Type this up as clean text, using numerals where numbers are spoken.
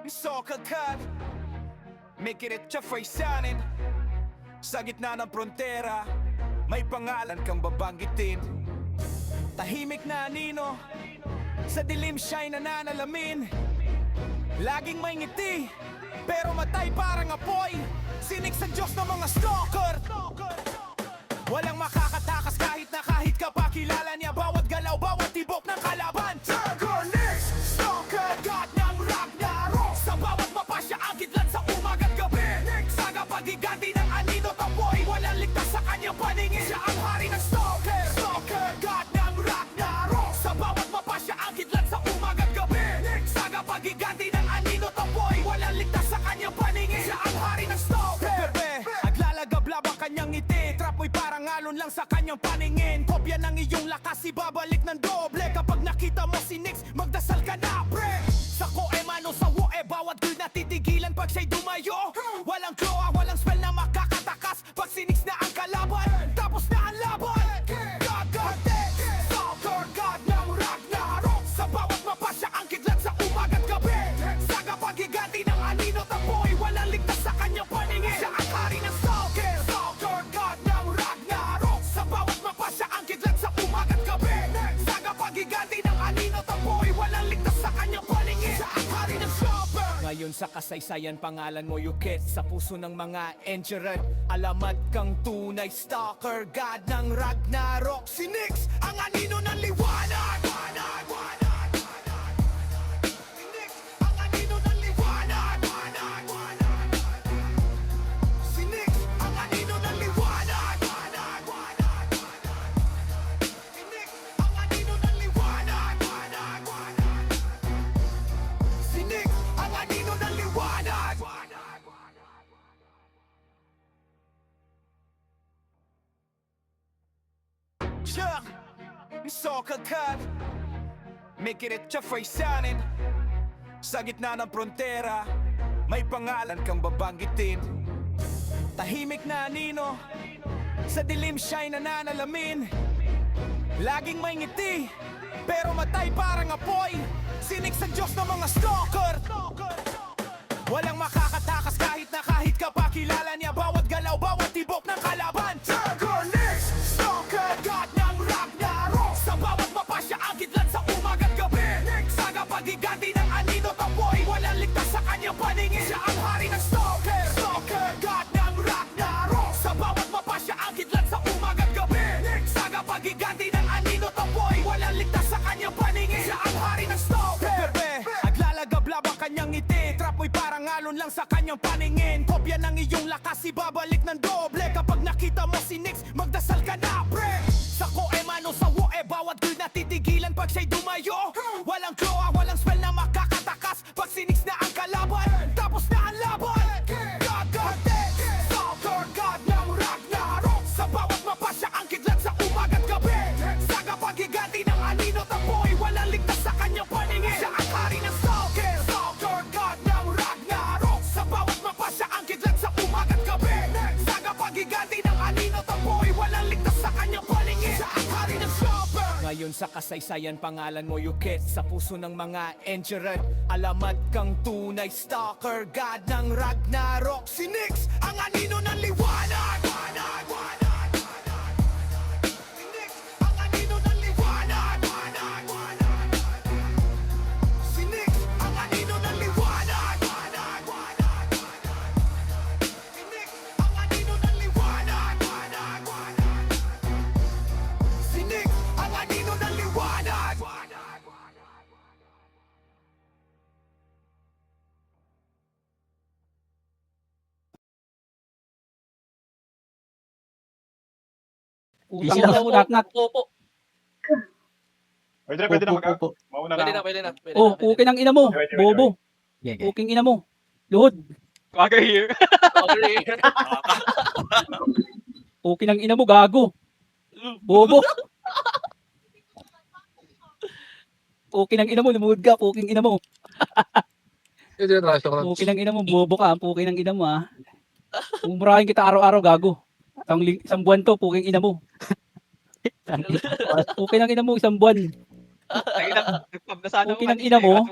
So kagad may kirit siya faisanin. Sa gitna ng frontera may pangalan kang babanggitin. Tahimik na anino, sa dilim siya'y nananalamin. Laging may ngiti, pero matay parang apoy. Sinig sa Diyos ng mga stalker. Walang makakatakas kahit ka pa kilala niya. Bawat galaw, bawat tibok ng kalaban. Dragonix, stalker, god ng Ragnarok. Sa bawat mapa siya ang kidlat sa umaga't gabi. Saga paghiganti ng anino tapoy. Walang ligtas sa kanyang paningin. Siya ang hari ng stalker. Stalker, god ng Ragnarok. Sa bawat mapa siya ang kidlat sa umaga't gabi. Saga paghiganti ng anino tapoy. Walang ligtas sa kanyang paningin. Siya ang hari ng stalker. Aglalagablab ang kanyang ngiti. Trap mo'y parang alon lang sa kanyang paningin. Kopya ng iyong lakas, ibabalik ng doble. Kapag nakita mo si Nix, magdasal ka na, pre. Sa koe mano sa woe, bawat girl natitigilan pag siya'y dumayo. Walang kloa, walang spell na makakatakas. Pag si Nix na ang kalaban, tapos na ang laban. Gagante, stalker, god ng Ragnarok. Sa bawat mapa siya ang kidlat sa umaga't gabi. Saga paghiganti ng anino tapoy. Walang ligtas sa kanyang paningin. Siya ang hari ng stalker. Stalker, god ng Ragnarok. Sa bawat mapa siya ang kidlat sa umaga't gabi. Saga paghiganti ng anino tapoy. Walang ligtas sa kanyang paningin. Siya ang hari ng stalker. Ngayon sa kasaysayan pangalan mo yukit. Sa puso ng mga engerad, alamat kang tunay stalker, god ng Ragnarok. Si Nix, ang anino ng liwanag. Si Nix, ang anino ng liwanag. Si Nix, ang anino ng liwanag. Si Nix, ang anino ng liwanag. Si Nix, ang anino ng liwanag. Siya, so kagad may kirit siya faisanin. Sa gitna ng frontera may pangalan kang babanggitin. Tahimik na anino, sa dilim siya'y nananalamin. Laging may ngiti, pero matay parang apoy. Sinig sa Diyos ng mga stalker. Walang makakatakas kahit ka pa kilala niya. Bawat galaw, bawat tibok ng kalaban. Dragonix, stalker, god ng Ragnarok. Sa bawat mapa siya ang kidlat sa umaga't gabi. Saga paghiganti ng anino tapoy. Walang ligtas sa kanyang paningin. Siya ang hari ng stalker. Stalker, god ng Ragnarok. Sa bawat mapa siya ang kidlat sa umaga't gabi. Saga paghiganti ng anino tapoy. Walang ligtas sa kanyang paningin. Siya ang hari ng stalker. Aglalagablab ang kanyang ngiti. Trap mo'y parang alon lang sa kanyang paningin. Kopya ng iyong lakas, ibabalik ng doble. Kapag nakita mo si Nix, magdasal ka na, pre. Sa koe mano sa woe, bawat girl natitigilan pag siya'y dumayo. Walang kloa, walang spell na makakatakas. Pag si Nix na ang kalaban, tapos na ang laban. Gagante, stalker, god ng Ragnarok. Sa bawat mapa siya ang kidlat sa umaga't gabi. Saga paghiganti ng anino tapoy. Walang ligtas sa kanyang paningin. Siya ang hari ng stalker. Stalker, god ng Ragnarok. Sa bawat mapa siya ang kidlat sa umaga't gabi. Saga paghiganti ng anino tapoy. Walang ligtas sa kanyang paningin. Siya ang hari ng stalker. Ngayon sa kasaysayan pangalan mo yukit. Sa puso ng mga engerad, alamat kang tunay stalker, god ng Ragnarok. Si Nix, ang anino ng liwanag. Si Nix, ang anino ng liwanag. Si Nix, ang anino ng liwanag. Si Nix, ang anino ng liwanag. Si Nix, ang anino ng liwanag. Utang na mo knock. Opo. Pwede na mag- Opo. Mauna Pwede na. na, pwede na. Pwede Oh, na, pwede ukin ang ina mo. Pwede, pwede, Bobo. pwede. Uking ina mo. Luhod. Kagay. Okay. Ukin ang ina mo, gago. Bobo. Ukin ang ina mo, lumuhod ka. Uking ina mo. Ukin ang ina mo, bobo ka. Ukin ang ina mo, ha. Umurahin kita araw-araw, gago. Isang buwan to, puking ina mo. Okay lang ina mo, isang buwan. Ay, nagpab na sana Okay lang ina mo.